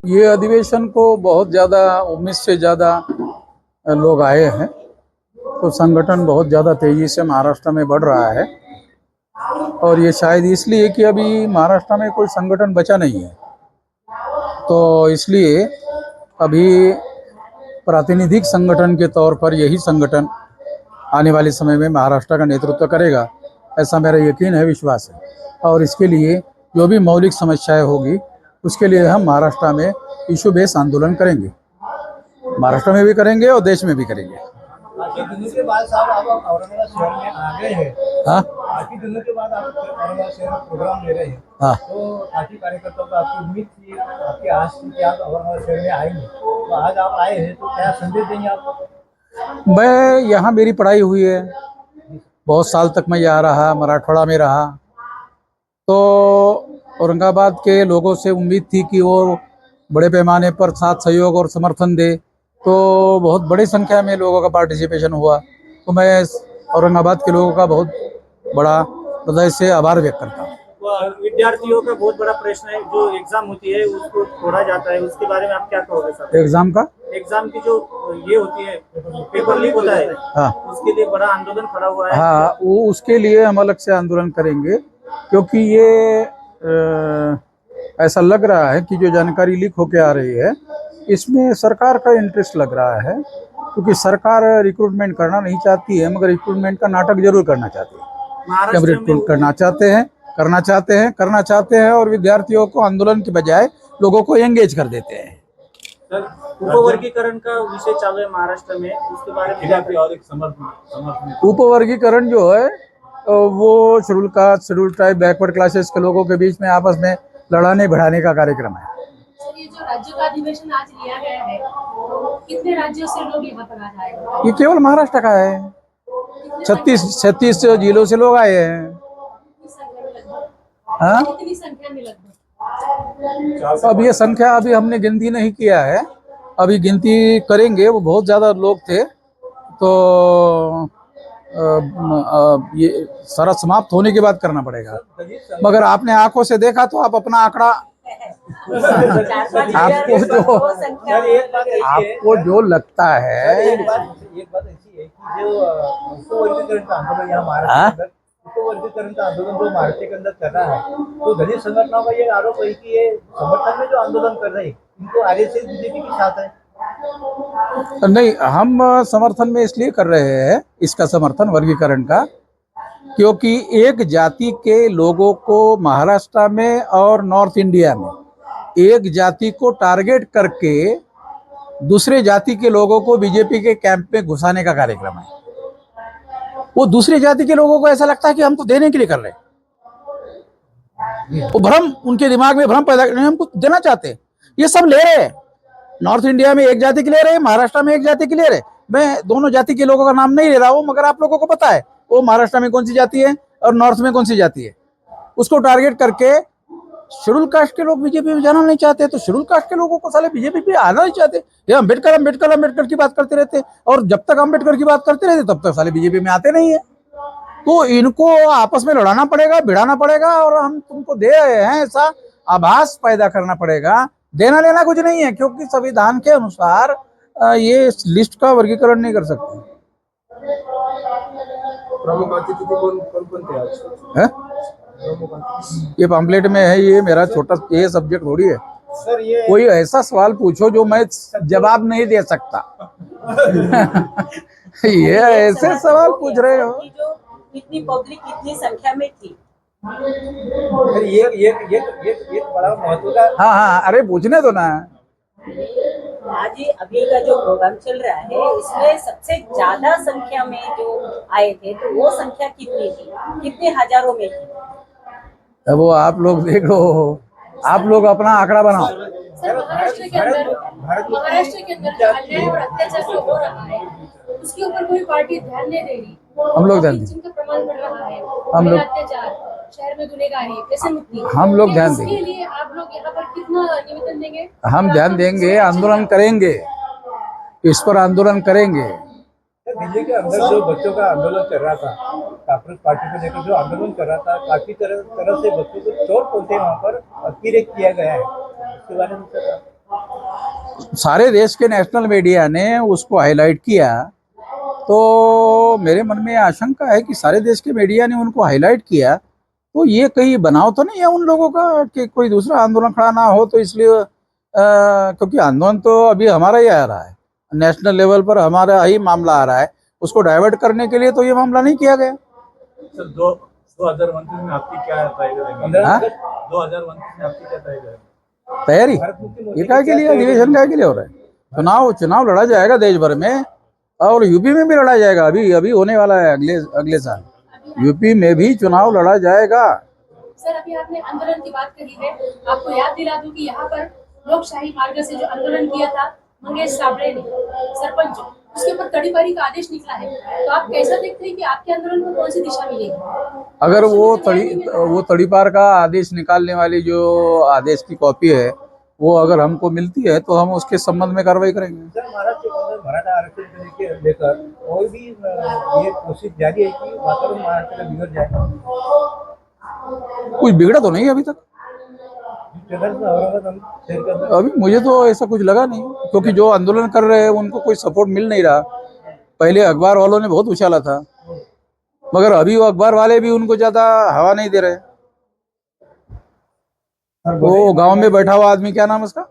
ये अधिवेशन को बहुत ज़्यादा उम्मीद से ज़्यादा लोग आए हैं, तो संगठन बहुत ज़्यादा तेज़ी से महाराष्ट्र में बढ़ रहा है। और ये शायद इसलिए कि अभी महाराष्ट्र में कोई संगठन बचा नहीं है, तो इसलिए अभी प्रातिनिधिक संगठन के तौर पर यही संगठन आने वाले समय में महाराष्ट्र का नेतृत्व करेगा, ऐसा मेरा यकीन है, विश्वास है। और इसके लिए जो भी मौलिक समस्याएं होगी उसके लिए हम महाराष्ट्र में इशू बेस आंदोलन करेंगे, महाराष्ट्र में भी करेंगे और देश में भी करेंगे। काफी दिनों के बाद साहब आप औरंगाबाद शहर में आ गए हैं। हाँ, काफी दिनों के बाद आप औरंगाबाद शहर में प्रोग्राम ले रहे हैं। हाँ, तो काफी कार्यकर्ताओं को आपकी उम्मीद थी, आपकी आस थी कि आप औरंगाबाद शहर में आएंगे, तो आज आप आए हैं, तो क्या संदेश देंगे आप? मैं यहाँ मेरी पढ़ाई हुई है, बहुत साल तक मैं यहाँ रहा, मराठवाड़ा में रहा, तो औरंगाबाद के लोगों से उम्मीद थी कि वो बड़े पैमाने पर साथ सहयोग और समर्थन दे, तो बहुत बड़ी संख्या में लोगों का पार्टिसिपेशन हुआ। तो मैं औरंगाबाद के लोगों का बहुत बड़ा हृदय से आभार व्यक्त करता हूँ। विद्यार्थियों का बहुत बड़ा प्रश्न है, जो एग्जाम होती है उसको छोड़ा जाता है, उसके बारे में आप क्या कहोगे सर? एग्जाम की जो ये होती है, पेपर लीक होता है, हाँ, उसके लिए बड़ा आंदोलन खड़ा हुआ है। हाँ, वो उसके लिए हम अलग से आंदोलन करेंगे, क्योंकि ये ऐसा लग रहा है कि जो जानकारी लीक होके आ रही है इसमें सरकार का इंटरेस्ट लग रहा है, क्योंकि सरकार रिक्रूटमेंट करना नहीं चाहती है, मगर रिक्रूटमेंट का नाटक जरूर करना चाहती है। जब रिक्रूट करना चाहते हैं और विद्यार्थियों को आंदोलन के बजाय लोगों को एंगेज कर देते हैं। उपवर्गीकरण का विषय चालू है महाराष्ट्र में, उसके बारे में समर्थन। उपवर्गीकरण जो है वो schedule caste, schedule tribe, backward classes के लोगों के बीच में आपस में लड़ाने भिड़ाने का कार्यक्रम है। ये जो राज्यों का अधिवेशन आज लिया गया है, तो कितने राज्यों से लोग यहाँ पर आ जाएंगे? ये केवल महाराष्ट्र का है, 36 जिलों से लोग आए हैं। हाँ, कितनी संख्या में लगभग? अब ये संख्या अभी हमने गिनती नहीं किया है, अभी गिनती करेंगे। वो बहुत ज़्यादा लोग थे, तो ये सारा समाप्त होने के बाद करना पड़ेगा। मगर आपने आंखों से देखा तो आप अपना आंकड़ा आपको जो लगता है। एक बात ऐसी है कि जो उपवर्गीकरण का आंदोलन यहाँ महाराष्ट्र में, उपवर्गीकरण का आंदोलन जो महाराष्ट्र के अंदर कर रहा है, तो दलित संगठनों का ये आरोप है कि ये समर्थन में जो आंदोलन कर रहे हैं इनको आरएसएस बीजेपी के साथ है। नहीं, हम समर्थन में इसलिए कर रहे हैं इसका समर्थन वर्गीकरण का, क्योंकि एक जाति के लोगों को महाराष्ट्र में और नॉर्थ इंडिया में एक जाति को टारगेट करके दूसरे जाति के लोगों को बीजेपी के कैंप में घुसाने का कार्यक्रम है। वो दूसरी जाति के लोगों को ऐसा लगता है कि हम तो देने के लिए कर रहे हैं, वो भ्रम उनके दिमाग में भ्रम पैदा करने, हमको देना चाहते हैं। ये सब ले रहे हैं, नॉर्थ इंडिया में एक जाति के ले रहे हैं, महाराष्ट्र में एक जाति के ले रहे हैं। मैं दोनों जाति के लोगों का नाम नहीं ले रहा हूँ, मगर आप लोगों को पता है वो महाराष्ट्र में कौन सी जाति है और नॉर्थ में कौन सी जाति है। उसको टारगेट करके शेड्यूल कास्ट के लोग बीजेपी में जाना नहीं चाहते, तो शेड्यूल कास्ट के लोगों को साले बीजेपी में आना नहीं चाहते। ये अम्बेडकर की बात करते रहते, और जब तक अम्बेडकर की बात करते रहते तब तक साले बीजेपी में आते नहीं है। तो इनको आपस में लड़ाना पड़ेगा, भिड़ाना पड़ेगा, और हम तुमको दे रहे हैं ऐसा आभास पैदा करना पड़ेगा। देना लेना कुछ नहीं है, क्योंकि संविधान के अनुसार ये लिस्ट का वर्गीकरण नहीं कर सकते। प्रमुख अतिथि कौन थे आज? ये पम्पलेट में है, ये मेरा छोटा ये सब्जेक्ट थोड़ी है सर। ये कोई ऐसा सवाल पूछो जो मैं जवाब नहीं दे सकता। ये ऐसे सवाल पूछ रहे हो। कितनी पब्लिक कितनी संख्या में थी? ये बड़ा महत्व का। हाँ, अरे पूछने दो ना। आज अभी का जो प्रोग्राम चल रहा है इसमें सबसे ज्यादा संख्या में जो आए थे, तो वो संख्या कितनी थी, कितने हजारों में थी? वो आप लोग देख लो, आप लोग अपना आंकड़ा बनाओ। सर, महाराष्ट्र के अंदर जो अन्याय और अत्याचार जो हो रहा है उसके ऊपर कोई पार्टी ध्यान नहीं दे रही। हम लोग ध्यान देंगे, जिनका प्रमाण बढ़ रहा है, हम लोग अत्याचार, शहर में गुनहगारी, पैसे मुक्ति, हम लोग ध्यान देंगे। इसके लिए आप लोग यहाँ पर कितना निवेदन देंगे? हम ध्यान देंगे, आंदोलन करेंगे, इस पर आंदोलन करेंगे। दिल्ली के अंदर जो बच्चों का आंदोलन कर रहा था, कांग्रेस पार्टी को लेकर जो आंदोलन कर रहा था, काफी तरह से बच्चों को चोट पहुंचे, वहाँ पर अतिरेक किया गया है, उसके बारे में सारे देश के नेशनल मीडिया ने उसको हाईलाइट किया, तो मेरे मन में आशंका है कि सारे देश के मीडिया ने उनको हाईलाइट किया, तो ये कहीं बनाव तो नहीं है उन लोगों का कि कोई दूसरा आंदोलन खड़ा ना हो, तो इसलिए क्योंकि आंदोलन तो अभी हमारा ही आ रहा है, नेशनल लेवल पर हमारा ही मामला आ रहा है, उसको डाइवर्ट करने के लिए तो ये मामला नहीं किया गया। सर 2029 में आपकी क्या तैयारी रहेगी? हाँ? 2029 में आपकी क्या तैयारी रहेगी? तैयारी भारत मुक्ति मोर्चे ये की क्या के क्या लिए, तैयारी अधिवेशन क्या के लिए हो रहा है? चुनाव लड़ा जाएगा देश भर में, और यूपी में भी लड़ा जाएगा, अभी होने वाला है अगले साल यूपी में भी चुनाव लड़ा जाएगा। सर अभी आपने आंदोलन की बात कही है, आपको याद दिला दूं कि यहाँ पर लोकशाही मार्ग से जो आंदोलन किया था मंगेश साबळे ने, सरपंच, उसके ऊपर तड़ीपारी का आदेश निकला है, तो आप कैसा देखते हैं कि आपके आंदोलन को कौन सी दिशा मिलेगी? अगर वो तड़ीपार का आदेश निकालने वाली जो आदेश की कॉपी है वो अगर हमको मिलती है तो हम उसके संबंध में कार्रवाई करेंगे। सर महाराष्ट्र के अंदर मराठा आरक्षण को लेकर और भी ये कोशिश जारी है कि वातावरण महाराष्ट्र का बिगड़ जाए। कुछ बिगड़ा तो नहीं अभी तक, औरंगाबाद शहर के अंदर अभी मुझे तो ऐसा कुछ लगा नहीं, क्योंकि जो आंदोलन कर रहे हैं उनको कोई सपोर्ट मिल नहीं रहा। पहले अखबार वालों ने बहुत उछाला था, मगर अभी वो अखबार वाले भी उनको ज्यादा हवा नहीं दे रहे। वो गांव में बैठा हुआ आदमी, क्या नाम उसका,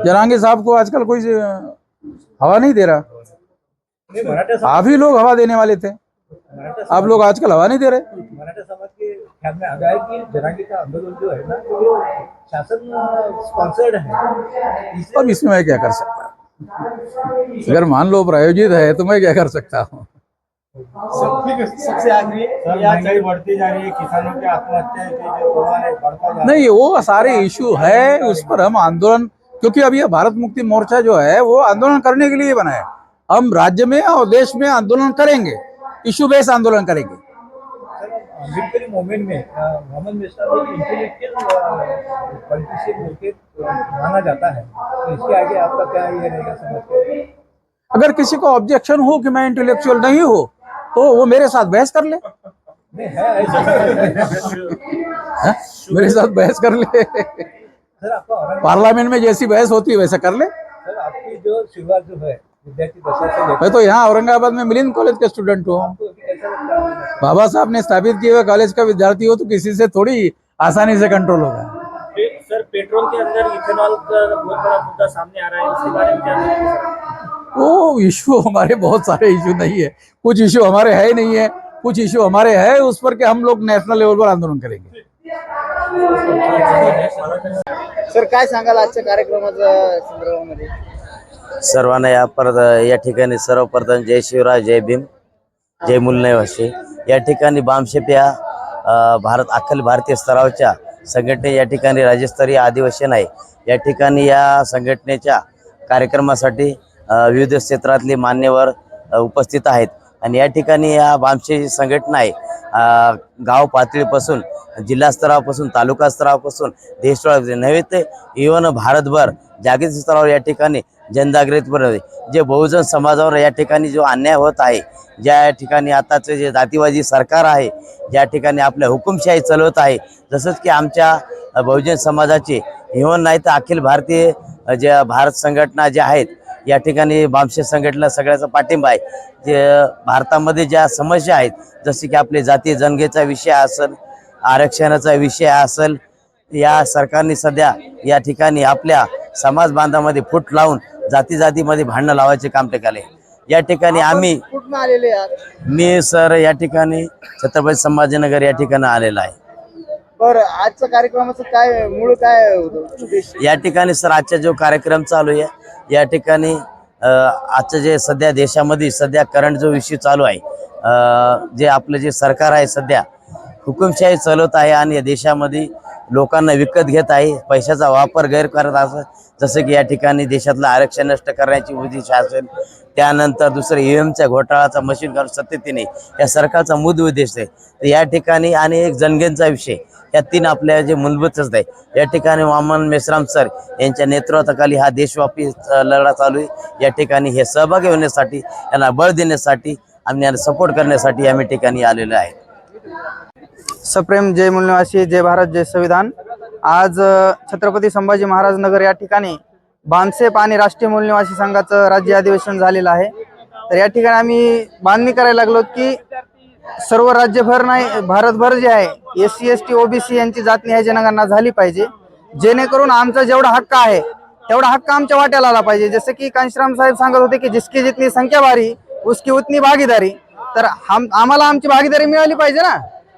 जरांगे साहब को आजकल कोई हवा नहीं दे रहा। नहीं, मराठा आप ही लोग हवा देने वाले थे, आप लोग आजकल हवा नहीं दे रहे। मराठा समाज के ख्याल में आ गया है कि जरांगे का आंदोलन जो है ना वो शासन स्पॉन्सर्ड है। अब इसमें मैं क्या कर सकता हूँ? अगर मान लो प्रायोजित है तो मैं क्या कर सकता हूँ? सबसे आखिरी महंगाई बढ़ती जा रही है, किसानों की आत्महत्या के जो प्रमाण है बढ़ता जा रहा है। नहीं, वो सारे इशू है, उस पर हम आंदोलन, क्योंकि अब ये भारत मुक्ति मोर्चा जो है वो आंदोलन करने के लिए बना है। हम राज्य में और देश में आंदोलन करेंगे, इशू बेस्ड आंदोलन करेंगे। अम्बेडकरी मूवमेंट में मोहम्मद मिश्रा को इंटेलेक्चुअल पॉलिटिशियन बोलके माना जाता है, तो इसके आगे आपका क्या ये रहेगा समझते हैं? अगर किसी को ऑब्जेक्शन हो कि मैं इंटेलेक्चुअल नहीं हूँ तो वो मेरे साथ बहस कर ले। नहीं है ऐसा। हाँ? मेरे साथ बहस कर ले, सर आपका औरंगाबाद, पार्लियामेंट में जैसी बहस होती है वैसा कर ले। सर आपकी जो शुरुआत जो है विद्यार्थी दशा से लेकर मैं तो यहाँ औरंगाबाद में मिलिंद कॉलेज का स्टूडेंट हूँ। आपको अभी कैसा लगता है? बाबा साहब ने स्थापित किए हुए कॉलेज का विद्यार्थी हो तो किसी से थोड़ी आसानी से कंट्रोल होगा। सर पेट्रोल के अंदर इथेनॉल का बहुत बड़ा मुद्दा सामने आ रहा है, उसके बारे में क्या कहेंगे? वो इशू हमारे बहुत सारे इशू नहीं है, कुछ इशू हमारे है ही नहीं है, कुछ इशू हमारे है उस पर के हम लोग नेशनल लेवल पर आंदोलन करेंगे। सर काय सांगाल आजच्या कार्यक्रमाच्या संदर्भामध्ये? सर्वांना या ठिकाणी सर्वप्रथम जय शिवराय, जय भीम, जय मूलनिवासी। या ठिकाणी बामशेप या अखिल भारतीय स्तरावरच्या संघटने या ठिकाणी राज्यस्तरीय अधिवेशन आहे। या ठिकाणी या संघटनेच्या कार्यक्रमासाठी विविध क्षेत्रातले मान्यवर उपस्थित आहेत आणि या ठिकाणी या बामशे संघटना आहे गाव पातळीपासून जिल्हा स्तरापासून तालुका स्तरापासून देश नव्हे ते इव्हन भारतभर जागतिक स्तरावर या ठिकाणी जनजागृतीपर्यंत जे बहुजन समाजावर या ठिकाणी जो अन्याय होत आहे, ज्या ठिकाणी आताचे जे जातीवादी सरकार आहे, ज्या ठिकाणी आपल्या हुकुमशाही चालवत आहे, जसंच की आमच्या बहुजन समाजाचे इव्हन नाही तर अखिल भारतीय ज्या भारत संघटना ज्या आहेत या ठिकाणी बामशे संघटना सगळ्याचा पाठिंबा आहे। जे भारतामध्ये ज्या समस्या आहेत जसे की आपले जाती जनगणनेचा विषय असेल, आरक्षणाचा विषय असेल, या सरकारने सध्या या ठिकाणी आपल्या समाज बांधामध्ये फूट लावून जातीमध्ये भांडण लावायचे काम ते केले। या ठिकाणी आम्ही कुठून आलेले आहात? मी सर या ठिकाणी छत्रपती संभाजीनगर या ठिकाणी आलेला आहे। बरं, आजच्या कार्यक्रमाचं काय मूळ काय होतं उद्देश? या ठिकाणी सर आजचा जो कार्यक्रम चालू आहे या ठिकाणी आजचं जे सध्या देशामध्ये सध्या करंट जो विषय चालू आहे, जे आपलं जे सरकार आहे सध्या हुकुमशाही चालवत आहे आणि या देशामध्ये लोकांना विकत घेत आहे, पैशाचा वापर गैर करत असं, जसं की या ठिकाणी देशातलं आरक्षण नष्ट करण्याची उद्देश असेल, त्यानंतर दुसरं ईव्हीएमच्या घोटाळाचा मशीन करून सत्यतेने या सरकारचा मूळ उद्देश आहे। तर या ठिकाणी आणि एक जनगणनेचा विषय, या तीन आपल्या जे मूलभूतच आहे। या ठिकाणी मोहम्मद मेश्राम सर यांच्या नेतृत्वाखाली हा देशव्यापी लढा चालू आहे। या ठिकाणी हे सहभागी होण्यासाठी, यांना बळ देण्यासाठी आणि यांना सपोर्ट करण्यासाठी आम्ही ठिकाणी आलेलो आहे। सप्रेम जय मूलनिवासी, जय भारत, जय संविधान। आज छत्रपती संभाजी महाराज नगर या ठिकाणी बामसेप आणि राष्ट्रीय मूलनिवासी संघाचं राज्य अधिवेशन झालेलं आहे. तर या ठिकाणी आम्ही बांधणी करायला लागलो की सर्व राज्यभर नाही, भारतभर जे आहे SC ST OBC यांची जात निहाय जनगणना झाली पाहिजे, जेणेकरून आमचा जेवढा हक्क आहे तेवढा हक्क आमच्या वाट्याला आला पाहिजे. जसं की कांशीराम साहेब सांगत होते की जिसकी जितनी संख्या भारी उसकी उतनी भागीदारी. तर आम्हाला आमची भागीदारी मिळाली पाहिजे ना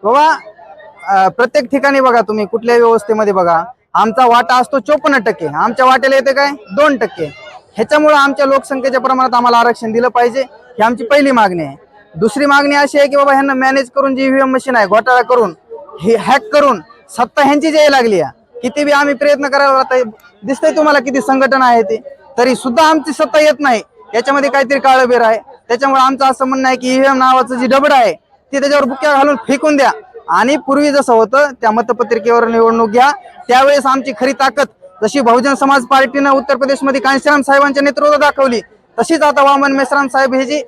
बाबा. प्रत्येक ठिकाणी बघा, तुम्ही कुठल्याही व्यवस्थेमध्ये बघा, आमचा वाटा असतो 54%, आमच्या वाट्याला येते काय 2%. ह्याच्यामुळे आमच्या लोकसंख्येच्या प्रमाणात आम्हाला आरक्षण दिलं पाहिजे, ही आमची पहिली मागणी आहे. दुसरी मागणी अशी आहे की बाबा ह्यांना मॅनेज करून जी EVM मशीन आहे घोटाळा करून ही हॅक करून सत्ता ह्यांची जी लागली आहे, किती बी आम्ही प्रयत्न करायला आता दिसतंय तुम्हाला किती संघटना आहे ते, तरी सुद्धा आमची सत्ता येत नाही. याच्यामध्ये काहीतरी काळबेर आहे. त्याच्यामुळे आमचं असं म्हणणं आहे की EVM नावाचं जी डबड आहे ती त्याच्यावर बुक्या घालून फेकून द्या आणि पूर्वी जसं होतं त्या मतपत्रिकेवर निवडणूक घ्या. त्यावेळेस आमची खरी ताकद जशी बहुजन समाज पार्टीनं उत्तर प्रदेशमध्ये कांशीराम साहेबांच्या नेतृत्वात दाखवली, तशीच आता वामन मेश्राम साहेब हे जी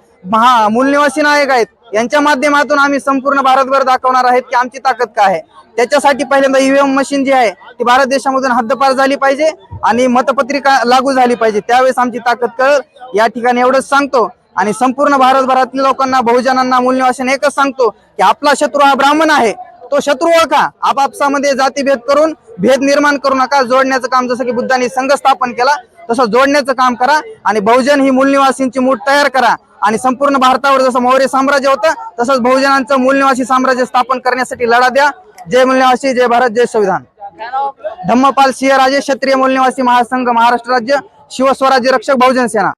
मूलनिवासी नायक आहेत यांच्या माध्यमातून आम्ही संपूर्ण भारतभर दाखवणार आहेत की आमची ताकद काय आहे. त्याच्यासाठी पहिल्यांदा EVM मशीन जी आहे ती भारत देशामधून हद्दपार झाली पाहिजे आणि मतपत्रिका लागू झाली पाहिजे, त्यावेळेस आमची ताकद कळेल. या ठिकाणी एवढंच सांगतो आणि संपूर्ण भारतभरातील लोकांना, बहुजनांना, मूलनिवासींना एकच सांगतो की आपला शत्रू हा ब्राह्मण आहे. तो शत्रू ओळखा, आपापसामध्ये जातीभेद करून भेद निर्माण करू नका. जोडण्याचं काम जसं की बुद्धांनी संघ स्थापन केला तसं जोडण्याचं काम करा आणि बहुजन ही मूलनिवासींची मूठ तयार करा आणि संपूर्ण भारतावर जसं मौर्य साम्राज्य होतं तसंच बहुजनांचं मूलनिवासी साम्राज्य स्थापन करण्यासाठी लढा द्या. जय मूलनिवासी, जय भारत, जय संविधान. धम्मपाल सिंह राजे, क्षत्रिय मूलनिवासी महासंघ, महाराष्ट्र राज्य, शिवस्वराज्य रक्षक, बहुजन सेना.